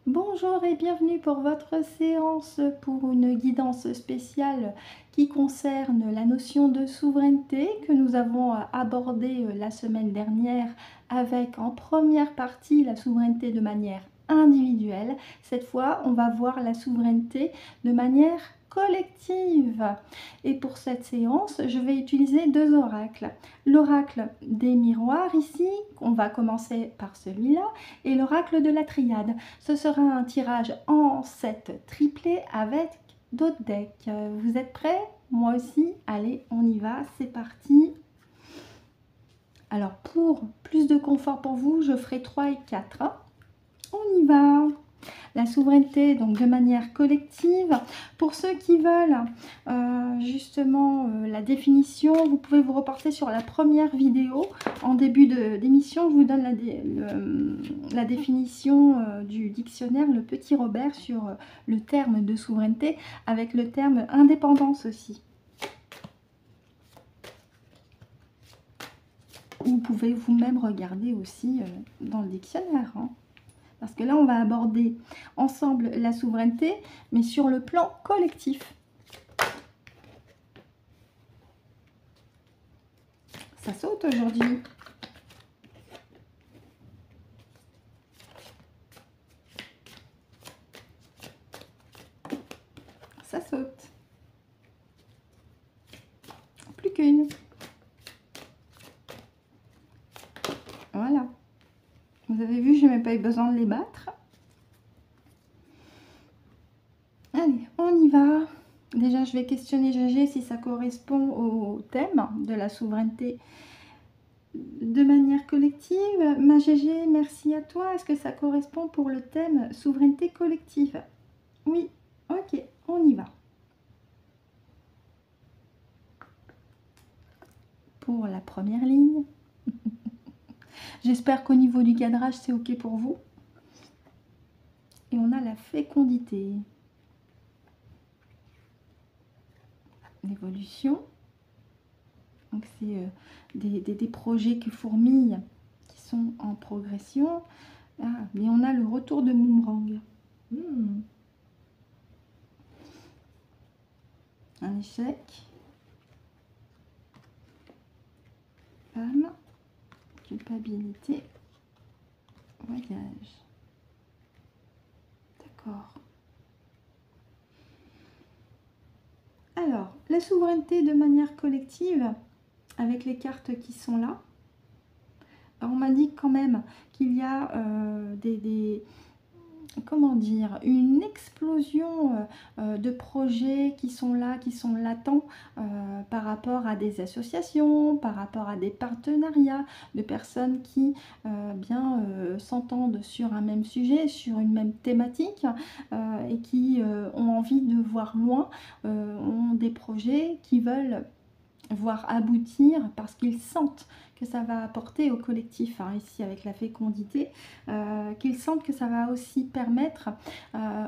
Bonjour et bienvenue pour votre séance pour une guidance spéciale qui concerne la notion de souveraineté que nous avons abordée la semaine dernière avec en première partie la souveraineté de manière individuelle. Cette fois, on va voir la souveraineté de manière collective. Et pour cette séance, je vais utiliser deux oracles. L'oracle des miroirs ici, on va commencer par celui-là, et l'oracle de la triade. Ce sera un tirage en 7 triplé avec d'autres decks. Vous êtes prêts? Moi aussi. Allez, on y va. C'est parti. Alors, pour plus de confort pour vous, je ferai 3 et 4. On y va. La souveraineté, donc de manière collective. Pour ceux qui veulent justement la définition, vous pouvez vous reporter sur la première vidéo. En début d'émission, je vous donne la définition du dictionnaire Le Petit Robert sur le terme de souveraineté avec le terme indépendance aussi. Vous pouvez vous-même regarder aussi dans le dictionnaire, hein. Parce que là, on va aborder ensemble la souveraineté, mais sur le plan collectif. Ça saute aujourd'hui. Ça saute. Plus qu'une. Voilà. Vous avez vu, je n'ai même pas eu besoin de les battre. Allez, on y va. Déjà, je vais questionner GG si ça correspond au thème de la souveraineté de manière collective. Ma GG, merci à toi. Est-ce que ça correspond pour le thème souveraineté collective? Oui, ok, on y va. Pour la première ligne. J'espère qu'au niveau du cadrage, c'est ok pour vous. Et on a la fécondité. L'évolution. Donc c'est des projets qui fourmillent, qui sont en progression. Ah, mais on a le retour de boomerang. Un échec. Palme. Culpabilité. Voyage. D'accord. Alors, la souveraineté de manière collective, avec les cartes qui sont là. Alors, on m'indique quand même qu'il y a comment dire, une explosion de projets qui sont là, qui sont latents par rapport à des associations, par rapport à des partenariats de personnes qui s'entendent sur un même sujet, sur une même thématique et qui ont envie de voir loin, ont des projets qui veulent voir aboutir parce qu'ils sentent que ça va apporter au collectif, hein, ici avec la fécondité, qu'ils sentent que ça va aussi permettre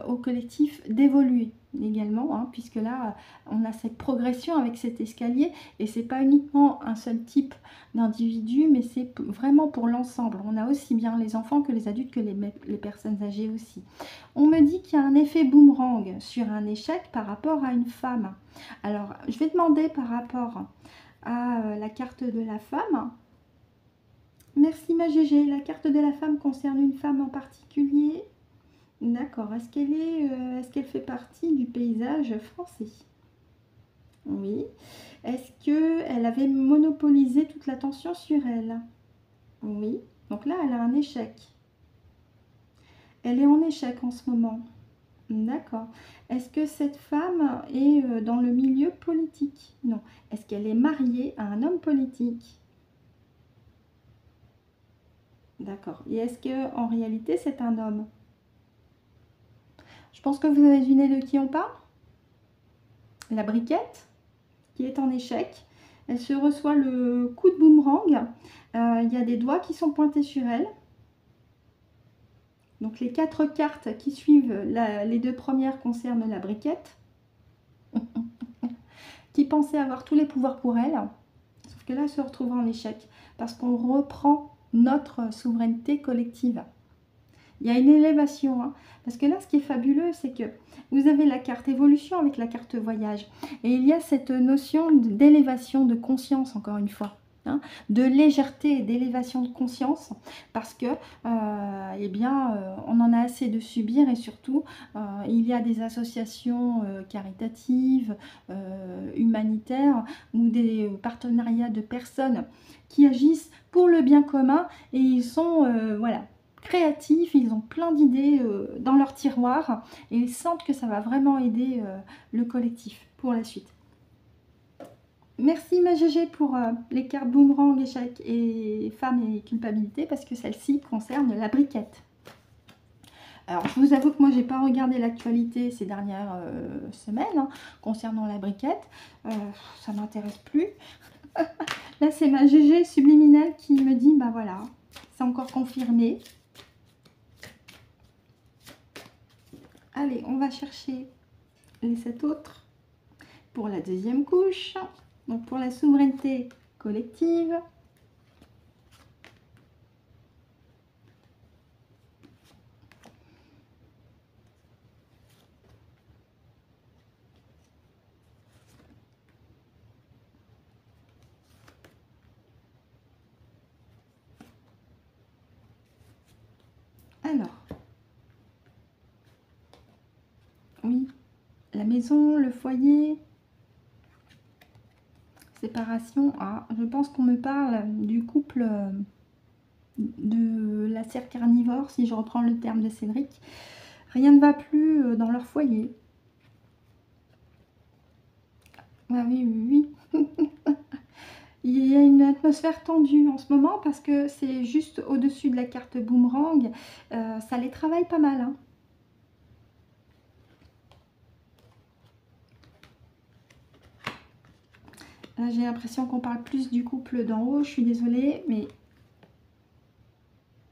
au collectif d'évoluer également, hein, puisque là on a cette progression avec cet escalier et c'est pas uniquement un seul type d'individu, mais c'est vraiment pour l'ensemble. On a aussi bien les enfants que les adultes, que les personnes âgées aussi. On me dit qu'il y a un effet boomerang sur un échec par rapport à une femme. Alors je vais demander par rapport à la carte de la femme. Merci ma GG. La carte de la femme concerne une femme en particulier. D'accord. Est-ce qu'elle fait partie du paysage français? Oui. Est-ce qu'elle avait monopolisé toute l'attention sur elle? Oui. Donc là, elle a un échec. Elle est en échec en ce moment. D'accord. Est-ce que cette femme est dans le milieu politique? Non. Est-ce qu'elle est mariée à un homme politique? D'accord. Et est-ce que en réalité c'est un homme? Je pense que vous avez deviné de qui on parle. La briquette qui est en échec. Elle se reçoit le coup de boomerang. Il y a des doigts qui sont pointés sur elle. Donc les 4 cartes qui suivent, les 2 premières concernent la briquette. Qui pensait avoir tous les pouvoirs pour elle. Sauf que là, elle se retrouve en échec. Parce qu'on reprend notre souveraineté collective. Il y a une élévation, hein. Parce que là, ce qui est fabuleux, c'est que vous avez la carte évolution avec la carte voyage. Et il y a cette notion d'élévation de conscience, encore une fois. Hein, de légèreté et d'élévation de conscience. Parce que, eh bien, on en a assez de subir. Et surtout, il y a des associations caritatives, humanitaires ou des partenariats de personnes qui agissent pour le bien commun. Et ils sont, voilà, créatifs, ils ont plein d'idées dans leur tiroir et ils sentent que ça va vraiment aider le collectif pour la suite. Merci ma GG pour les cartes boomerang, échec et femmes et culpabilité parce que celle-ci concerne la briquette. Alors je vous avoue que moi j'ai pas regardé l'actualité ces dernières semaines hein, concernant la briquette, ça m'intéresse plus. Là c'est ma GG subliminale qui me dit bah voilà, c'est encore confirmé. Allez, on va chercher les 7 autres pour la deuxième couche. Donc pour la souveraineté collective. Alors, oui, la maison, le foyer, séparation. Ah, je pense qu'on me parle du couple de la serre carnivore, si je reprends le terme de Cédric. Rien ne va plus dans leur foyer. Ah oui, oui, oui. Il y a une atmosphère tendue en ce moment parce que c'est juste au-dessus de la carte boomerang. Ça les travaille pas mal, hein. Là, j'ai l'impression qu'on parle plus du couple d'en haut. Je suis désolée, mais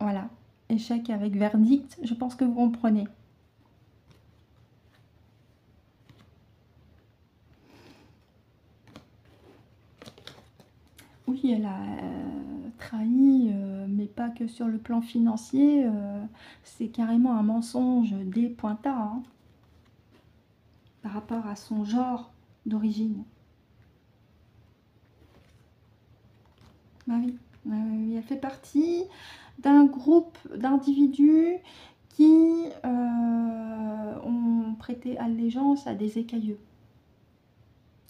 voilà. Échec avec verdict. Je pense que vous comprenez. Oui, elle a trahi, mais pas que sur le plan financier. C'est carrément un mensonge des pointards hein, par rapport à son genre d'origine. Ah oui, elle fait partie d'un groupe d'individus qui ont prêté allégeance à des écailleux.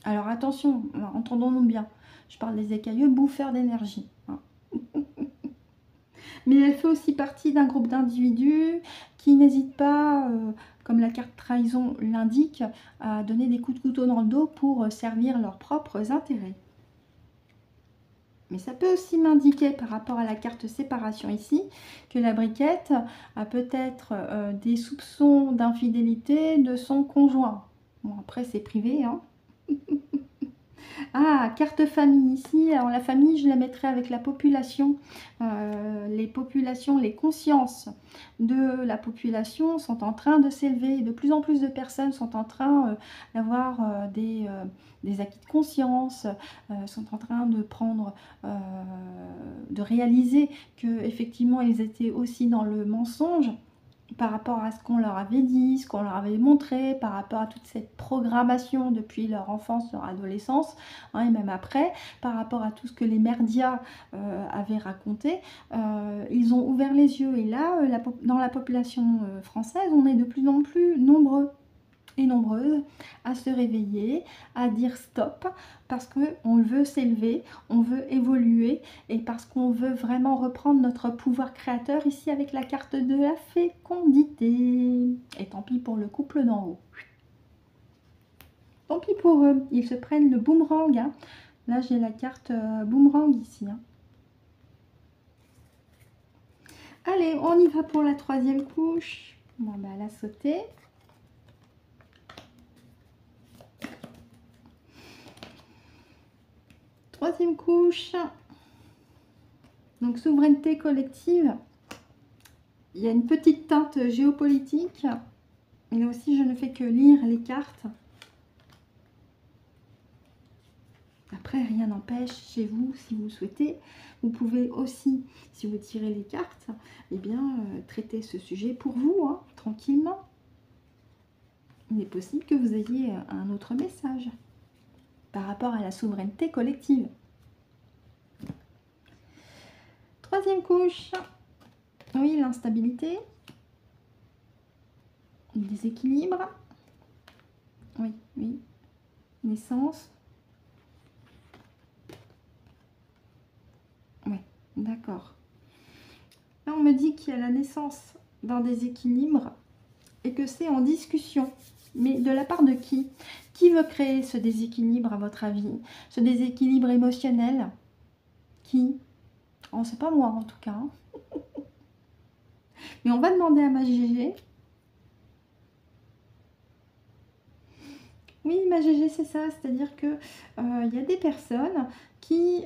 Alors attention, entendons-nous bien, je parle des écailleux bouffeurs d'énergie. Hein. Mais elle fait aussi partie d'un groupe d'individus qui n'hésitent pas, comme la carte trahison l'indique, à donner des coups de couteau dans le dos pour servir leurs propres intérêts. Mais ça peut aussi m'indiquer par rapport à la carte séparation ici, que la briquette a peut-être des soupçons d'infidélité de son conjoint. Bon après c'est privé, hein. Ah, carte famille ici. Alors la famille, je la mettrai avec la population. Les populations, les consciences de la population sont en train de s'élever. De plus en plus de personnes sont en train d'avoir des acquis de conscience, sont en train de prendre, de réaliser que effectivement ils étaient aussi dans le mensonge. Par rapport à ce qu'on leur avait dit, ce qu'on leur avait montré, par rapport à toute cette programmation depuis leur enfance, leur adolescence, hein, et même après, par rapport à tout ce que les médias avaient raconté, ils ont ouvert les yeux. Et là, dans la population française, on est de plus en plus nombreux et nombreuses à se réveiller, à dire stop, parce qu'on veut s'élever, on veut évoluer et parce qu'on veut vraiment reprendre notre pouvoir créateur ici avec la carte de la fécondité. Et tant pis pour le couple d'en haut. Tant pis pour eux, ils se prennent le boomerang. Hein. Là j'ai la carte boomerang ici. Hein. Allez, on y va pour la troisième couche. Bon, bah, elle a sauté. Troisième couche, donc souveraineté collective. Il y a une petite teinte géopolitique. Et là aussi, je ne fais que lire les cartes. Après, rien n'empêche chez vous, si vous le souhaitez, vous pouvez aussi, si vous tirez les cartes, eh bien, traiter ce sujet pour vous, hein, tranquillement. Il est possible que vous ayez un autre message par rapport à la souveraineté collective. Troisième couche, oui, l'instabilité, le déséquilibre, oui, oui, naissance, oui, d'accord. Là, on me dit qu'il y a la naissance d'un déséquilibre et que c'est en discussion. Mais de la part de qui? Qui veut créer ce déséquilibre à votre avis? Ce déséquilibre émotionnel? Qui? Oh, c'est pas moi en tout cas. Hein. Mais on va demander à ma GG. Oui, ma GG, c'est ça. C'est-à-dire que il y a des personnes qui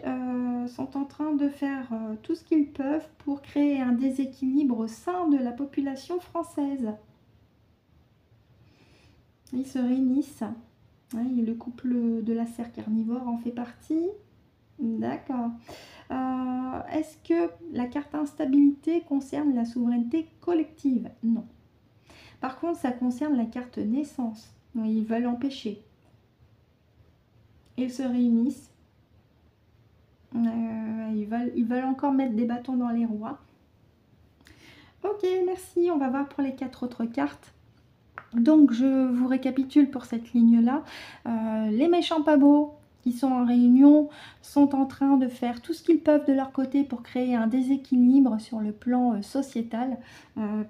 sont en train de faire tout ce qu'ils peuvent pour créer un déséquilibre au sein de la population française. Ils se réunissent. Oui, le couple de la serre carnivore en fait partie. D'accord. Est-ce que la carte instabilité concerne la souveraineté collective? Non. Par contre, ça concerne la carte naissance. Oui, ils veulent empêcher. Ils se réunissent. Ils veulent encore mettre des bâtons dans les roues. Ok, merci. On va voir pour les 4 autres cartes. Donc, je vous récapitule pour cette ligne-là. Les méchants pas beaux qui sont en réunion sont en train de faire tout ce qu'ils peuvent de leur côté pour créer un déséquilibre sur le plan sociétal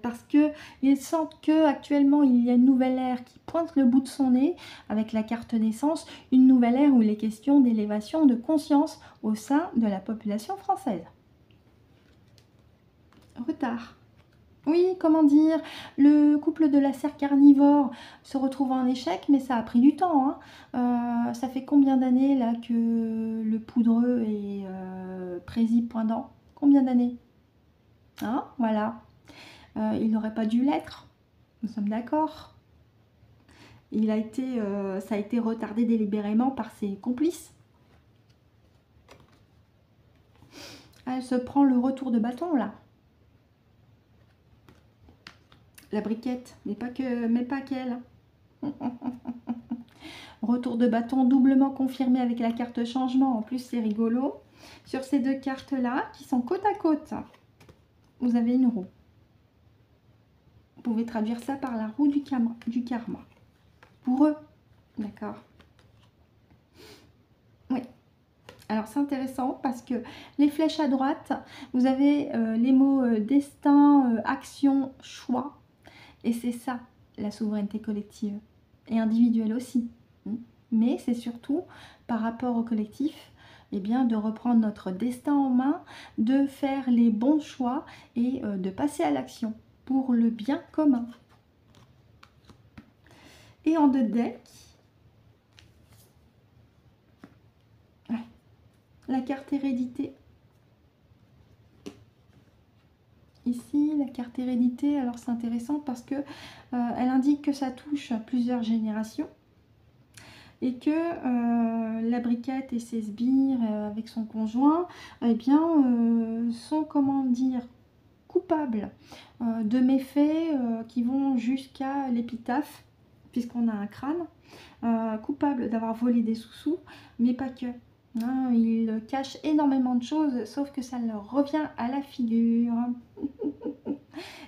parce qu'ils sentent que actuellement il y a une nouvelle ère qui pointe le bout de son nez avec la carte naissance, une nouvelle ère où il est question d'élévation de conscience au sein de la population française. Retard. Oui, comment dire, le couple de la serre carnivore se retrouve en échec, mais ça a pris du temps. Hein. Ça fait combien d'années là que le poudreux est prési point dent? Combien d'années? Hein, voilà. Il n'aurait pas dû l'être. Nous sommes d'accord. Ça a été retardé délibérément par ses complices. Elle se prend le retour de bâton là. La briquette, mais pas qu'elle. Retour de bâton doublement confirmé avec la carte changement. En plus, c'est rigolo. Sur ces deux cartes-là, qui sont côte à côte, vous avez une roue. Vous pouvez traduire ça par la roue du karma. Pour eux, d'accord. Oui. Alors, c'est intéressant parce que les flèches à droite, vous avez les mots destin, action, choix. Et c'est ça, la souveraineté collective. Et individuelle aussi. Mais c'est surtout, par rapport au collectif, eh bien, de reprendre notre destin en main, de faire les bons choix et de passer à l'action pour le bien commun. Et en deux decks, la carte hérédité. Ici, la carte hérédité, alors c'est intéressant parce que elle indique que ça touche plusieurs générations et que la briquette et ses sbires avec son conjoint, eh bien, sont, comment dire, coupables de méfaits qui vont jusqu'à l'épitaphe, puisqu'on a un crâne, coupables d'avoir volé des sous-sous, mais pas que. Hein, ils cachent énormément de choses, sauf que ça leur revient à la figure.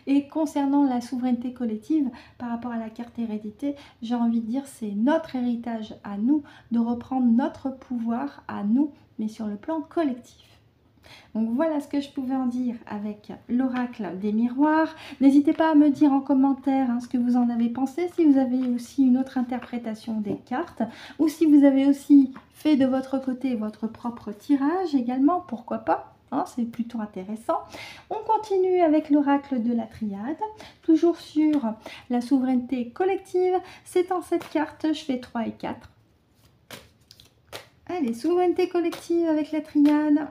Et concernant la souveraineté collective, par rapport à la carte hérédité, j'ai envie de dire c'est notre héritage à nous, de reprendre notre pouvoir à nous, mais sur le plan collectif. Donc voilà ce que je pouvais en dire avec l'oracle des miroirs. N'hésitez pas à me dire en commentaire ce que vous en avez pensé, si vous avez aussi une autre interprétation des cartes, ou si vous avez aussi fait de votre côté votre propre tirage également, pourquoi pas. C'est plutôt intéressant. On continue avec l'oracle de la triade, toujours sur la souveraineté collective. C'est en cette carte, je fais 3 et 4. Allez, souveraineté collective avec la triade.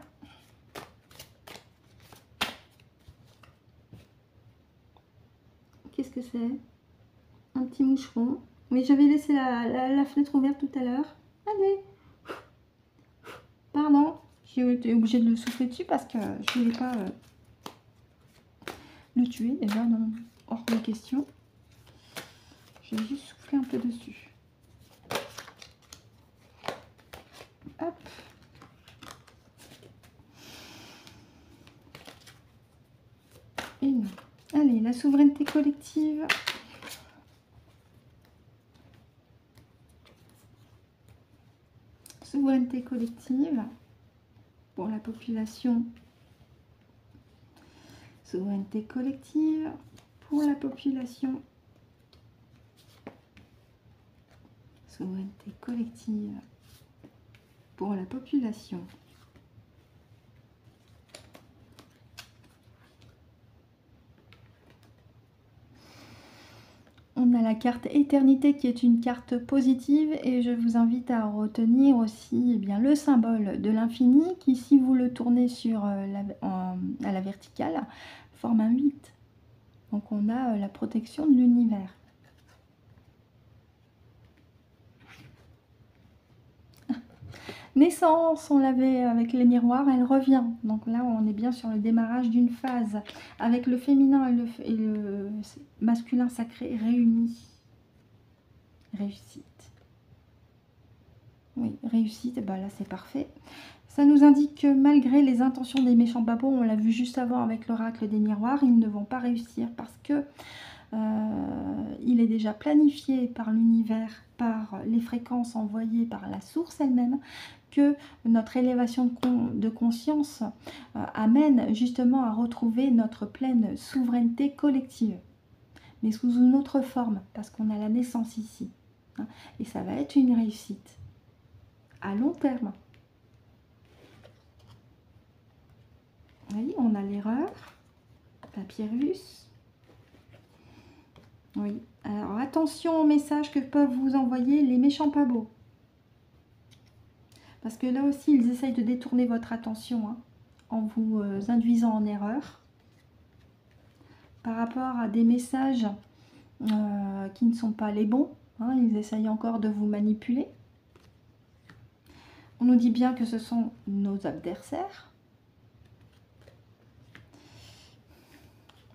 Qu'est-ce que c'est? Un petit moucheron. Oui, j'avais laissé la fenêtre ouverte tout à l'heure. Allez. J'ai été obligée de le souffler dessus parce que je ne voulais pas le tuer. Déjà, non, hors de question. Je vais juste souffler un peu dessus. Hop. Et non. Allez, la souveraineté collective. Souveraineté collective pour la population. Souveraineté collective pour la population. Souveraineté collective pour la population. On a la carte éternité qui est une carte positive et je vous invite à retenir aussi le symbole de l'infini qui, si vous le tournez sur à la verticale, forme un 8. Donc on a la protection de l'univers. Naissance, on l'avait avec les miroirs, elle revient. Donc là, on est bien sur le démarrage d'une phase avec le féminin et le masculin sacré réunis. Réussite. Oui, réussite, bah là c'est parfait. Ça nous indique que malgré les intentions des méchants babos, on l'a vu juste avant avec l'oracle des miroirs, ils ne vont pas réussir parce que il est déjà planifié par l'univers, par les fréquences envoyées par la source elle-même, que notre élévation de conscience amène justement à retrouver notre pleine souveraineté collective, mais sous une autre forme, parce qu'on a la naissance ici. Hein, et ça va être une réussite à long terme. Vous voyez, on a l'erreur, papyrus. Oui, alors attention aux messages que peuvent vous envoyer les méchants pas beaux. Parce que là aussi, ils essayent de détourner votre attention hein, en vous induisant en erreur. Par rapport à des messages qui ne sont pas les bons. Hein, ils essayent encore de vous manipuler. On nous dit bien que ce sont nos adversaires.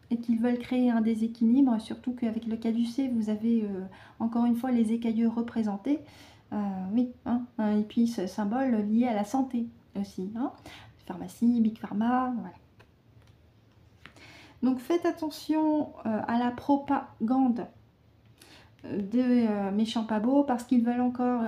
Et qu'ils veulent créer un déséquilibre, surtout qu'avec le caducée, vous avez encore une fois les écailleux représentés. Oui, hein, et puis ce symbole lié à la santé aussi. Hein. Pharmacie, Big Pharma, voilà. Donc faites attention à la propagande des méchants pas beaux parce qu'ils veulent encore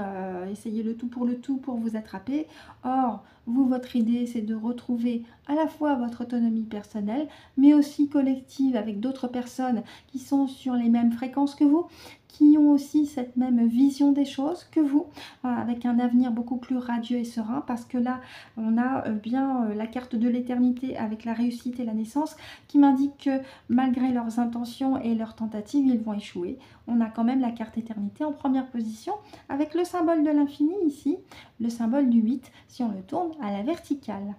essayer le tout pour vous attraper. Or, vous, votre idée, c'est de retrouver à la fois votre autonomie personnelle, mais aussi collective avec d'autres personnes qui sont sur les mêmes fréquences que vous, qui ont aussi cette même vision des choses que vous, avec un avenir beaucoup plus radieux et serein, parce que là, on a bien la carte de l'éternité avec la réussite et la naissance, qui m'indique que malgré leurs intentions et leurs tentatives, ils vont échouer. On a quand même la carte éternité en première position, avec le symbole de l'infini ici, le symbole du 8, si on le tourne à la verticale.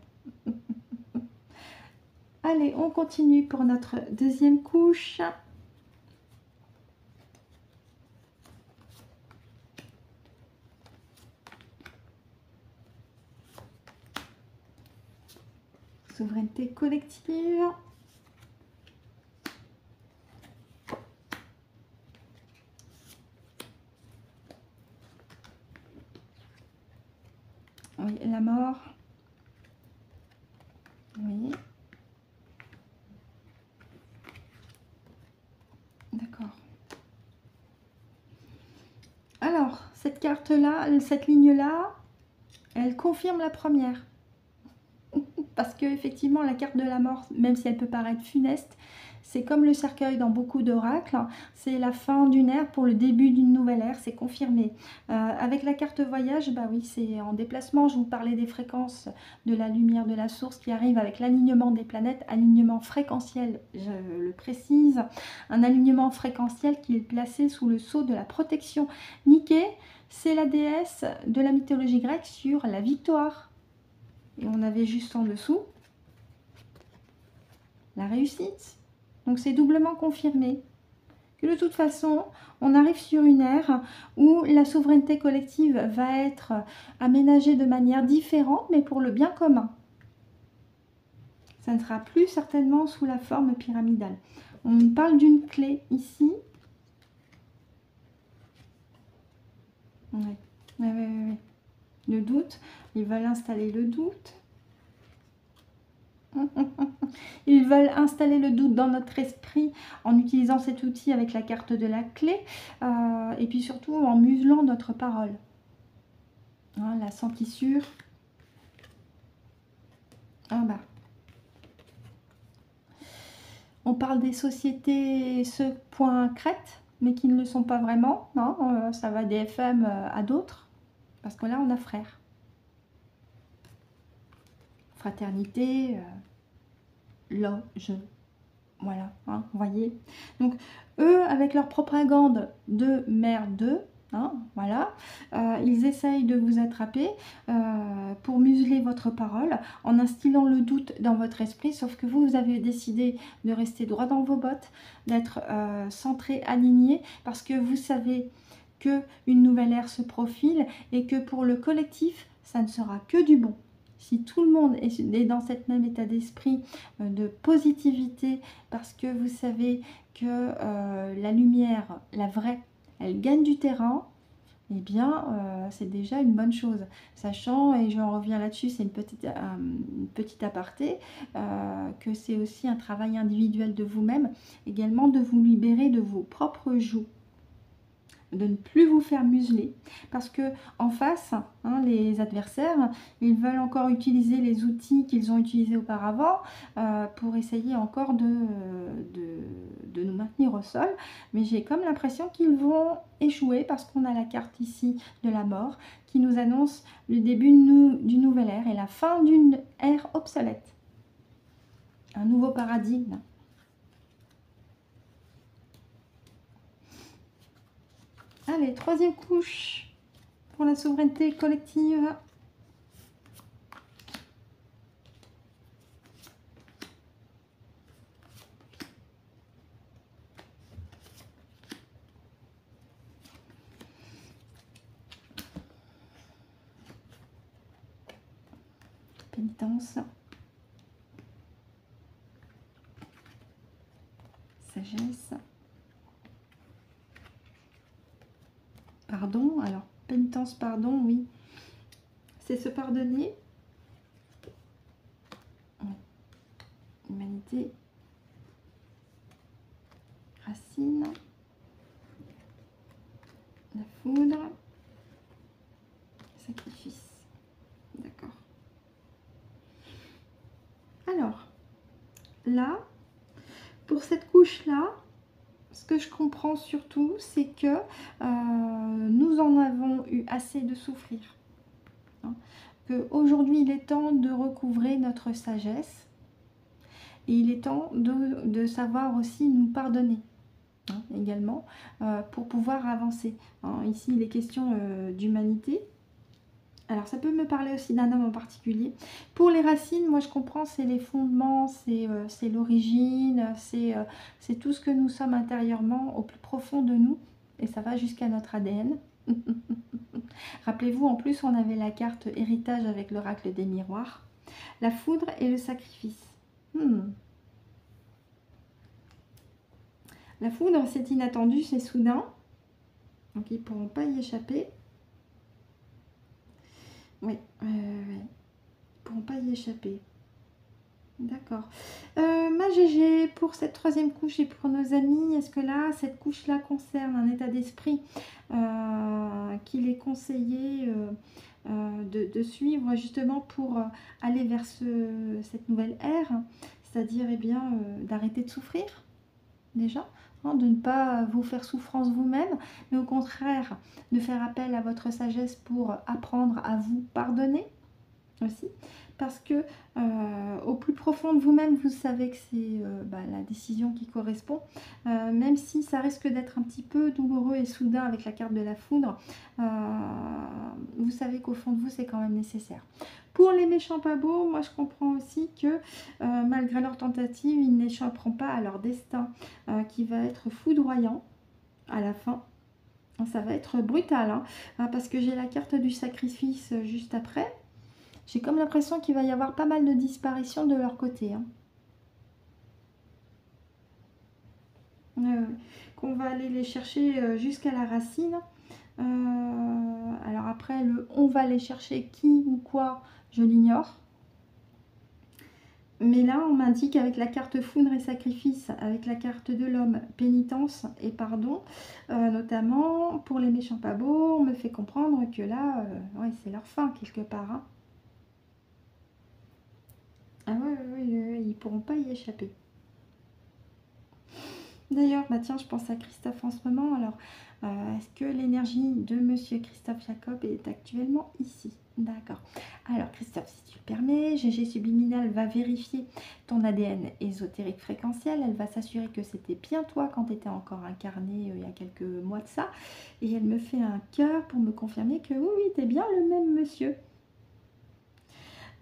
Allez, on continue pour notre deuxième couche. Souveraineté collective. Oui, la mort. Oui. D'accord. Alors, cette carte-là, cette ligne-là, elle confirme la première. Parce que effectivement, la carte de la mort, même si elle peut paraître funeste, c'est comme le cercueil dans beaucoup d'oracles, c'est la fin d'une ère pour le début d'une nouvelle ère, c'est confirmé. Avec la carte voyage, bah oui, c'est en déplacement, je vous parlais des fréquences de la lumière de la source qui arrive avec l'alignement des planètes, alignement fréquentiel, je le précise, un alignement fréquentiel qui est placé sous le sceau de la protection. Nike, c'est la déesse de la mythologie grecque sur la victoire. Et on avait juste en dessous la réussite. Donc c'est doublement confirmé que de toute façon, on arrive sur une ère où la souveraineté collective va être aménagée de manière différente, mais pour le bien commun. Ça ne sera plus certainement sous la forme pyramidale. On parle d'une clé ici. Ouais. Ouais. Le doute, ils veulent installer le doute. Ils veulent installer le doute dans notre esprit en utilisant cet outil avec la carte de la clé et puis surtout en muselant notre parole. Hein, la censure. Ah bah. On parle des sociétés ce point crête, mais qui ne le sont pas vraiment. Non, ça va des FM à d'autres. Parce que là, on a frère. Fraternité, loge. Voilà, hein, vous voyez. Donc, eux, avec leur propagande de merde, hein, voilà, ils essayent de vous attraper pour museler votre parole en instillant le doute dans votre esprit, sauf que vous avez décidé de rester droit dans vos bottes, d'être centré, aligné, parce que vous savez qu'une nouvelle ère se profile et que pour le collectif, ça ne sera que du bon. Si tout le monde est dans cet même état d'esprit de positivité, parce que vous savez que la lumière, la vraie, elle gagne du terrain, eh bien, c'est déjà une bonne chose. Sachant, et j'en reviens là-dessus, c'est une petite aparté, que c'est aussi un travail individuel de vous-même, également de vous libérer de vos propres joues, de ne plus vous faire museler, parce que en face, hein, les adversaires, ils veulent encore utiliser les outils qu'ils ont utilisés auparavant pour essayer encore de nous maintenir au sol, mais j'ai comme l'impression qu'ils vont échouer parce qu'on a la carte ici de la mort qui nous annonce le début d'une nouvelle ère et la fin d'une ère obsolète, un nouveau paradigme. Allez, troisième couche pour la souveraineté collective. Pénitence. Sagesse. Pardon, alors pénitence, pardon, oui. C'est se pardonner. Humanité. Racine. La foudre. Sacrifice. D'accord. Alors, là, pour cette couche-là, ce que je comprends surtout, c'est que nous en avons eu assez de souffrir. Hein, qu'aujourd'hui, il est temps de recouvrer notre sagesse. Et il est temps de savoir aussi nous pardonner. Hein, également, pour pouvoir avancer. Hein, ici, il est question d'humanité. Alors, ça peut me parler aussi d'un homme en particulier. Pour les racines, moi, je comprends, c'est les fondements, c'est l'origine, c'est tout ce que nous sommes intérieurement, au plus profond de nous. Et ça va jusqu'à notre ADN. Rappelez-vous, en plus, on avait la carte héritage avec l'oracle des miroirs. La foudre et le sacrifice. La foudre, c'est inattendu, c'est soudain. Donc, ils ne pourront pas y échapper. Oui, ils ne pourront pas y échapper. D'accord. Ma GG, pour cette troisième couche et pour nos amis, est-ce que là, cette couche-là concerne un état d'esprit qu'il est conseillé de suivre justement pour aller vers cette nouvelle ère, c'est-à-dire eh bien d'arrêter de souffrir déjà, hein, de ne pas vous faire souffrance vous-même, mais au contraire de faire appel à votre sagesse pour apprendre à vous pardonner aussi, parce que au plus profond de vous-même, vous savez que c'est la décision qui correspond, même si ça risque d'être un petit peu douloureux et soudain avec la carte de la foudre, vous savez qu'au fond de vous, c'est quand même nécessaire. Pour les méchants pas beaux, moi je comprends aussi que malgré leur tentative, ils n'échapperont pas à leur destin qui va être foudroyant. à la fin. Ça va être brutal, hein, parce que j'ai la carte du sacrifice juste après. J'ai comme l'impression qu'il va y avoir pas mal de disparitions de leur côté, hein. Qu'on va aller les chercher jusqu'à la racine. Alors après, on va aller chercher qui ou quoi, je l'ignore. Mais là, on m'indique avec la carte foudre et sacrifice, avec la carte de l'homme, pénitence et pardon, notamment pour les méchants pas beaux, on me fait comprendre que là, ouais, c'est leur fin quelque part, hein. Ah ouais, ouais, ouais, ouais, ils pourront pas y échapper. D'ailleurs, bah tiens, je pense à Christophe en ce moment. Alors, est-ce que l'énergie de Monsieur Christophe Jacob est actuellement ici? D'accord. Alors, Christophe, si tu le permets, GG Subliminal va vérifier ton ADN ésotérique fréquentiel. Elle va s'assurer que c'était bien toi quand tu étais encore incarné il y a quelques mois de ça. Et elle me fait un cœur pour me confirmer que oui, oui, tu es bien le même monsieur.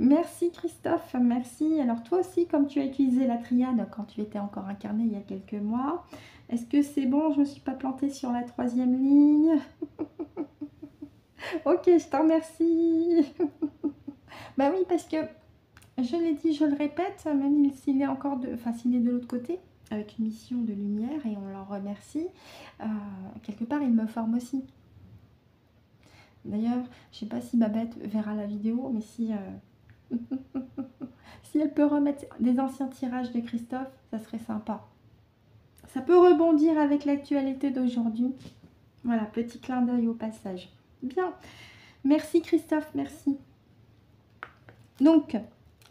Merci Christophe, merci. Alors toi aussi, comme tu as utilisé la triade quand tu étais encore incarné il y a quelques mois, est-ce que c'est bon? Je ne me suis pas plantée sur la 3e ligne. Ok, je t'en remercie. Bah oui, parce que je l'ai dit, je le répète, même s'il est encore s'il est de l'autre côté, avec une mission de lumière et on l'en remercie, quelque part il me forme aussi. D'ailleurs, je ne sais pas si Babette verra la vidéo, mais si... si elle peut remettre des anciens tirages de Christophe, ça serait sympa. Ça peut rebondir avec l'actualité d'aujourd'hui. Voilà, petit clin d'œil au passage. Bien. Merci Christophe, merci. Donc,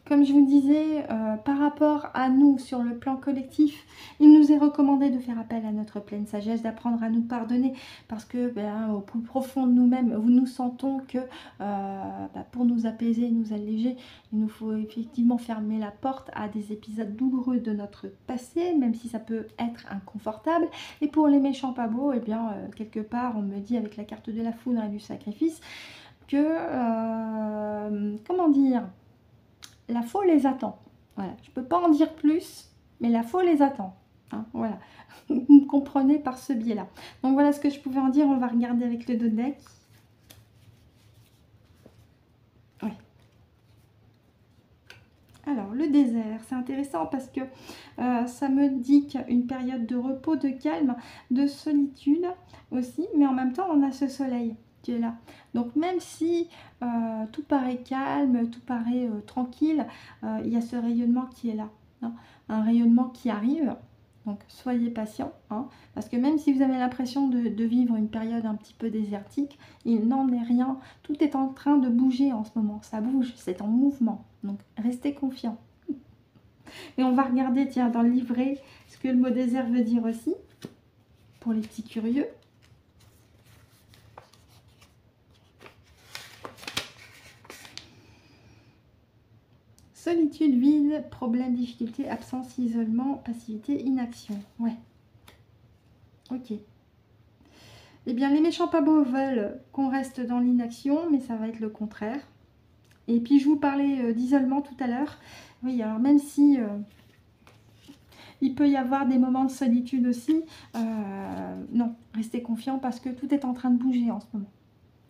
comme je vous disais, par rapport à nous sur le plan collectif, il nous est recommandé de faire appel à notre pleine sagesse, d'apprendre à nous pardonner, parce que au plus profond de nous-mêmes, nous sentons que pour nous apaiser, nous alléger, il nous faut effectivement fermer la porte à des épisodes douloureux de notre passé, même si ça peut être inconfortable. Et pour les méchants pas beaux, eh bien, quelque part, on me dit avec la carte de la foudre et du sacrifice que, comment dire, la faux les attend. Voilà, je ne peux pas en dire plus, mais la faux les attend. Hein, voilà, vous me comprenez par ce biais-là. Donc voilà ce que je pouvais en dire. On va regarder avec le dos de deck. Ouais. Alors, le désert, c'est intéressant parce que ça me dit une période de repos, de calme, de solitude aussi, mais en même temps, on a ce soleil qui est là. Donc, même si tout paraît calme, tout paraît tranquille, il y a ce rayonnement qui est là, hein, un rayonnement qui arrive. Donc, soyez patient, hein, parce que même si vous avez l'impression de vivre une période un petit peu désertique, il n'en est rien. Tout est en train de bouger en ce moment. Ça bouge, c'est en mouvement. Donc, restez confiants. Et on va regarder, tiens, dans le livret, ce que le mot désert veut dire aussi, pour les petits curieux. Solitude, vide, problème, difficulté, absence, isolement, passivité, inaction. Ouais. Ok. Eh bien, les méchants pas beaux veulent qu'on reste dans l'inaction, mais ça va être le contraire. Et puis, je vous parlais d'isolement tout à l'heure. Oui, alors même si il peut y avoir des moments de solitude aussi, non, restez confiants parce que tout est en train de bouger en ce moment.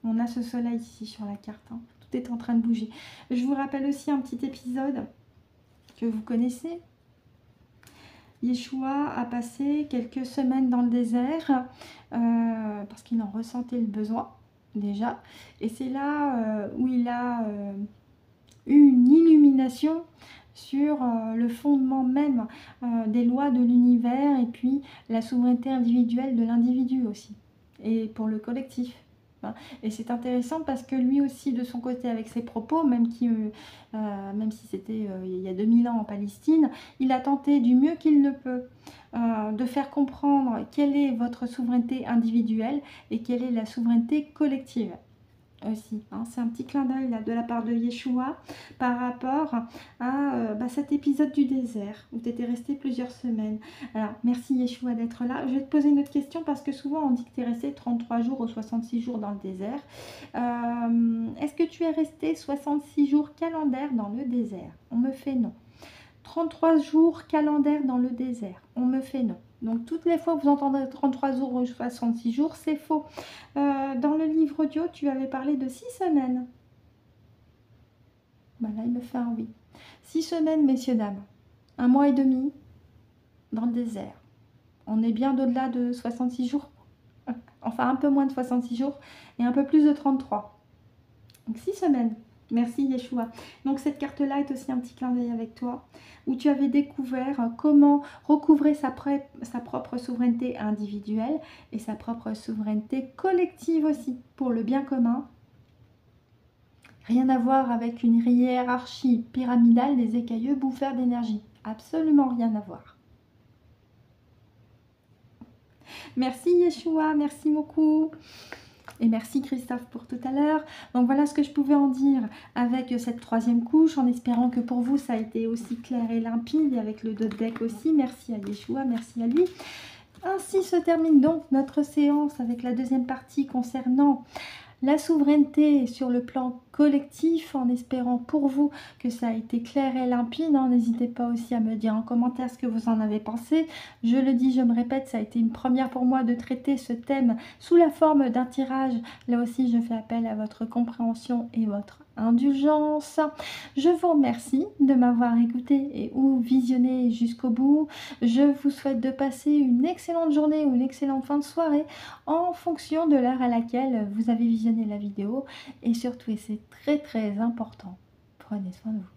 On a ce soleil ici sur la carte, hein. Tout est en train de bouger. Je vous rappelle aussi un petit épisode que vous connaissez. Yeshua a passé quelques semaines dans le désert parce qu'il en ressentait le besoin déjà. Et c'est là où il a eu une illumination sur le fondement même des lois de l'univers et puis la souveraineté individuelle de l'individu aussi. Et pour le collectif. Et c'est intéressant parce que lui aussi, de son côté, avec ses propos, même si c'était il y a 2000 ans en Palestine, il a tenté du mieux qu'il ne peut de faire comprendre quelle est votre souveraineté individuelle et quelle est la souveraineté collective aussi. Hein. C'est un petit clin d'œil de la part de Yeshua par rapport à cet épisode du désert où tu étais resté plusieurs semaines. Alors, merci Yeshua d'être là. Je vais te poser une autre question parce que souvent on dit que tu es resté 33 jours ou 66 jours dans le désert. Est-ce que tu es resté 66 jours calendaires dans le désert? On me fait non. 33 jours calendaires dans le désert? On me fait non. Donc toutes les fois que vous entendrez 33 jours ou 66 jours, c'est faux. Dans le livre audio, tu avais parlé de 6 semaines. Bah là, il me fait un oui. 6 semaines, messieurs, dames. 1 mois et demi dans le désert. On est bien au-delà de 66 jours. Enfin, un peu moins de 66 jours et un peu plus de 33. Donc 6 semaines. Merci Yeshua. Donc cette carte-là est aussi un petit clin d'œil avec toi, où tu avais découvert comment recouvrer sa propre souveraineté individuelle et sa propre souveraineté collective aussi, pour le bien commun. Rien à voir avec une hiérarchie pyramidale des écailleux bouffeurs d'énergie. Absolument rien à voir. Merci Yeshua, merci beaucoup. Et merci Christophe pour tout à l'heure. Donc voilà ce que je pouvais en dire avec cette troisième couche, en espérant que pour vous ça a été aussi clair et limpide, et avec le deck aussi. Merci à Yeshua, merci à lui. Ainsi se termine donc notre séance avec la deuxième partie concernant la souveraineté sur le plan collectif, en espérant pour vous que ça a été clair et limpide. N'hésitez pas aussi à me dire en commentaire ce que vous en avez pensé. Je le dis, je me répète, ça a été une première pour moi de traiter ce thème sous la forme d'un tirage. Là aussi, je fais appel à votre compréhension et votre indulgence. Je vous remercie de m'avoir écouté et ou visionné jusqu'au bout. Je vous souhaite de passer une excellente journée ou une excellente fin de soirée en fonction de l'heure à laquelle vous avez visionné la vidéo. Et surtout, et c'est très important, prenez soin de vous.